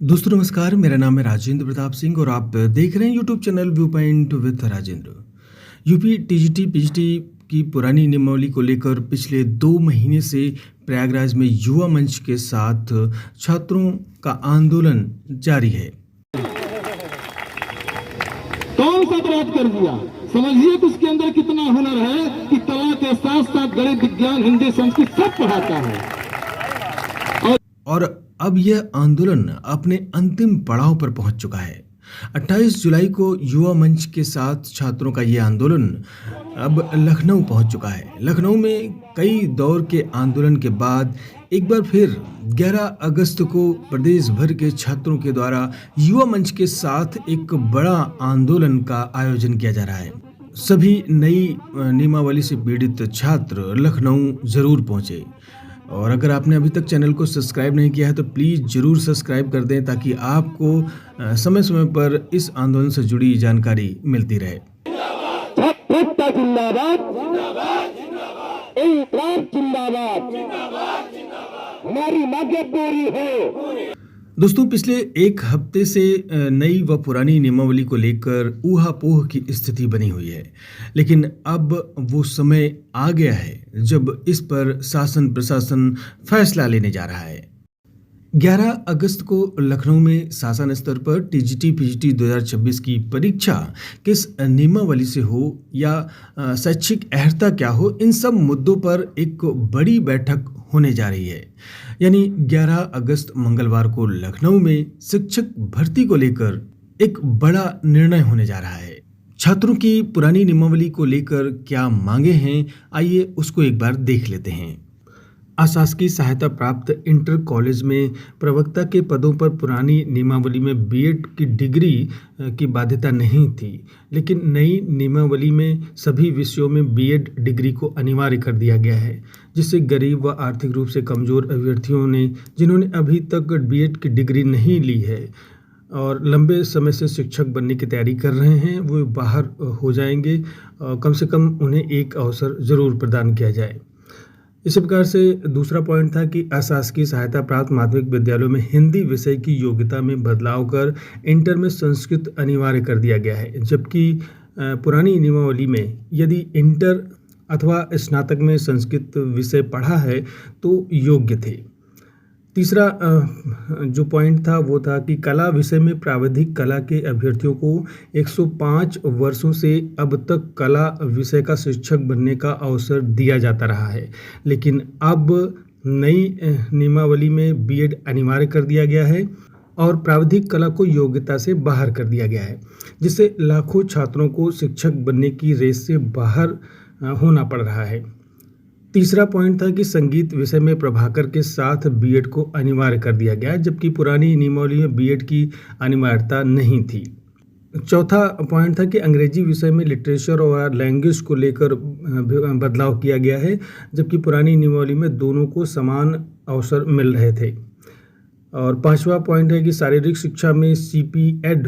दोस्तों नमस्कार, मेरा नाम है राजेंद्र प्रताप सिंह और आप देख रहे हैं YouTube channel view point with Rajendra. UP TGT PGT की पुरानी नियमावली को लेकर पिछले 2 महीने से प्रयागराज में युवा मंच के साथ छात्रों का आंदोलन जारी है। कौन सा अपराध कर दिया? समझिए कि उसके अंदर कितना हुनर है कि कला के साथ साथ गणित, विज्ञान, हिंदी, संस्कृत सब पढ़ाता है। और अब यह आंदोलन अपने अंतिम पड़ाव पर पहुंच चुका है। 28 जुलाई को युवा मंच के साथ छात्रों का यह आंदोलन अब लखनऊ पहुंच चुका है। लखनऊ में कई दौर के आंदोलन के बाद एक बार फिर 11 अगस्त को प्रदेश भर के छात्रों के द्वारा युवा मंच के साथ एक बड़ा आंदोलन का आयोजन किया जा रहा है। सभी नई नियमावली से पीड़ित छात्र लखनऊ जरूर पहुंचे। और अगर आपने अभी तक चैनल को सब्सक्राइब नहीं किया है तो प्लीज़ ज़रूर सब्सक्राइब कर दें ताकि आपको समय समय पर इस आंदोलन से जुड़ी जानकारी मिलती रहे। हमारी मजबूरी है। दोस्तों पिछले एक हफ्ते से नई व पुरानी नियमावली को लेकर ऊहापोह की स्थिति बनी हुई है, लेकिन अब वो समय आ गया है जब इस पर शासन प्रशासन फैसला लेने जा रहा है। 11 अगस्त को लखनऊ में शासन स्तर पर टीजीटी पीजीटी 2026 की परीक्षा किस नियमावली से हो या शैक्षिक अर्हता क्या हो, इन सब मुद्दों पर एक बड़ी बैठक होने जा रही है। यानी 11 अगस्त मंगलवार को लखनऊ में शिक्षक भर्ती को लेकर एक बड़ा निर्णय होने जा रहा है। छात्रों की पुरानी नियमावली को लेकर क्या मांगे हैं, आइए उसको एक बार देख लेते हैं। अशासकीय सहायता प्राप्त इंटर कॉलेज में प्रवक्ता के पदों पर पुरानी नियमावली में बीएड की डिग्री की बाध्यता नहीं थी, लेकिन नई नियमावली में सभी विषयों में बीएड डिग्री को अनिवार्य कर दिया गया है, जिससे गरीब व आर्थिक रूप से कमजोर अभ्यर्थियों ने जिन्होंने अभी तक बीएड की डिग्री नहीं ली है और लंबे समय से शिक्षक बनने की तैयारी कर रहे हैं, वो बाहर हो जाएंगे। कम से कम उन्हें एक अवसर ज़रूर प्रदान किया जाए। इसी प्रकार से दूसरा पॉइंट था कि अशासकीय सहायता प्राप्त माध्यमिक विद्यालयों में हिंदी विषय की योग्यता में बदलाव कर इंटर में संस्कृत अनिवार्य कर दिया गया है, जबकि पुरानी नियमावली में यदि इंटर अथवा स्नातक में संस्कृत विषय पढ़ा है तो योग्य थे। तीसरा जो पॉइंट था वो था कि कला विषय में प्राविधिक कला के अभ्यर्थियों को 105 वर्षों से अब तक कला विषय का शिक्षक बनने का अवसर दिया जाता रहा है, लेकिन अब नई नियमावली में बीएड अनिवार्य कर दिया गया है और प्राविधिक कला को योग्यता से बाहर कर दिया गया है, जिससे लाखों छात्रों को शिक्षक बनने की रेस से बाहर होना पड़ रहा है। तीसरा पॉइंट था कि संगीत विषय में प्रभाकर के साथ बीएड को अनिवार्य कर दिया गया, जबकि पुरानी नियमावली में बीएड की अनिवार्यता नहीं थी। चौथा पॉइंट था कि अंग्रेजी विषय में लिटरेचर और लैंग्वेज को लेकर बदलाव किया गया है, जबकि पुरानी नियमावली में दोनों को समान अवसर मिल रहे थे। और पांचवा पॉइंट है कि शारीरिक शिक्षा में सीपीएड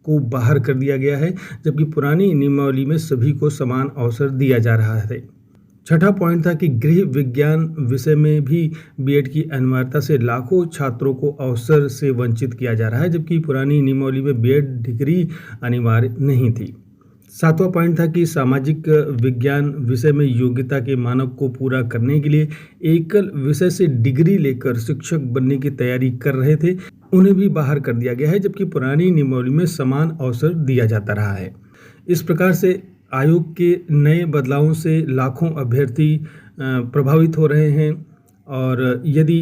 को बाहर कर दिया गया है, जबकि पुरानी नियमावली में सभी को समान अवसर दिया जा रहा है। छठा पॉइंट था कि गृह विज्ञान विषय में भी बीएड की अनिवार्यता से लाखों छात्रों को अवसर से वंचित किया जा रहा है, जबकि पुरानी नियमावली में बीएड डिग्री अनिवार्य नहीं थी। सातवां पॉइंट था कि सामाजिक विज्ञान विषय में योग्यता के मानक को पूरा करने के लिए एकल विषय से डिग्री लेकर शिक्षक बनने की तैयारी कर रहे थे, उन्हें भी बाहर कर दिया गया है, जबकि पुरानी नियमावली में समान अवसर दिया जाता रहा है। इस प्रकार से आयोग के नए बदलावों से लाखों अभ्यर्थी प्रभावित हो रहे हैं और यदि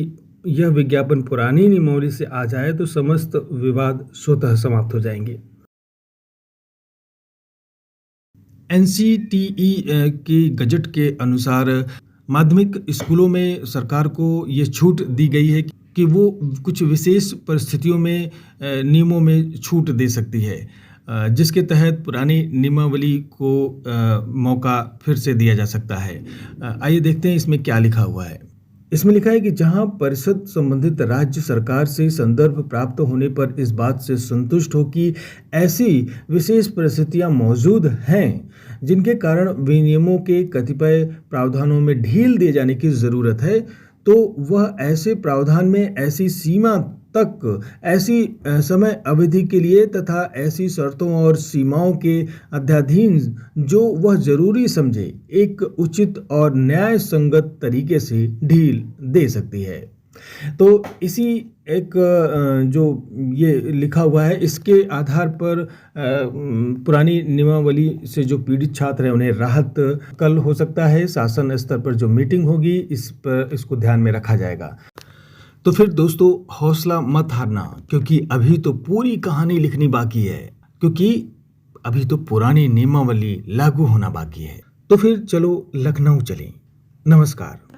यह विज्ञापन पुरानी नियमावली से आ जाए तो समस्त विवाद स्वतः समाप्त हो जाएंगे। एनसीटीई के गजट के अनुसार माध्यमिक स्कूलों में सरकार को ये छूट दी गई है कि वो कुछ विशेष परिस्थितियों में नियमों में छूट दे सकती है, जिसके तहत पुरानी नियमावली को मौका फिर से दिया जा सकता है। आइए देखते हैं इसमें क्या लिखा हुआ है। इसमें लिखा है कि जहां परिषद संबंधित राज्य सरकार से संदर्भ प्राप्त होने पर इस बात से संतुष्ट हो कि ऐसी विशेष परिस्थितियां मौजूद हैं जिनके कारण विनियमों के कतिपय प्रावधानों में ढील दिए जाने की जरूरत है, तो वह ऐसे प्रावधान में ऐसी सीमा तक ऐसी समय अवधि के लिए तथा ऐसी शर्तों और सीमाओं के अध्याधीन जो वह जरूरी समझे एक उचित और न्याय संगत तरीके से ढील दे सकती है। तो इसी एक जो ये लिखा हुआ है इसके आधार पर पुरानी नियमावली से जो पीड़ित छात्र हैं उन्हें राहत कल हो सकता है। शासन स्तर पर जो मीटिंग होगी इसको ध्यान में रखा जाएगा। तो फिर दोस्तों हौसला मत हारना, क्योंकि अभी तो पूरी कहानी लिखनी बाकी है, क्योंकि अभी तो पुरानी नियमावली लागू होना बाकी है। तो फिर चलो लखनऊ चलें। नमस्कार।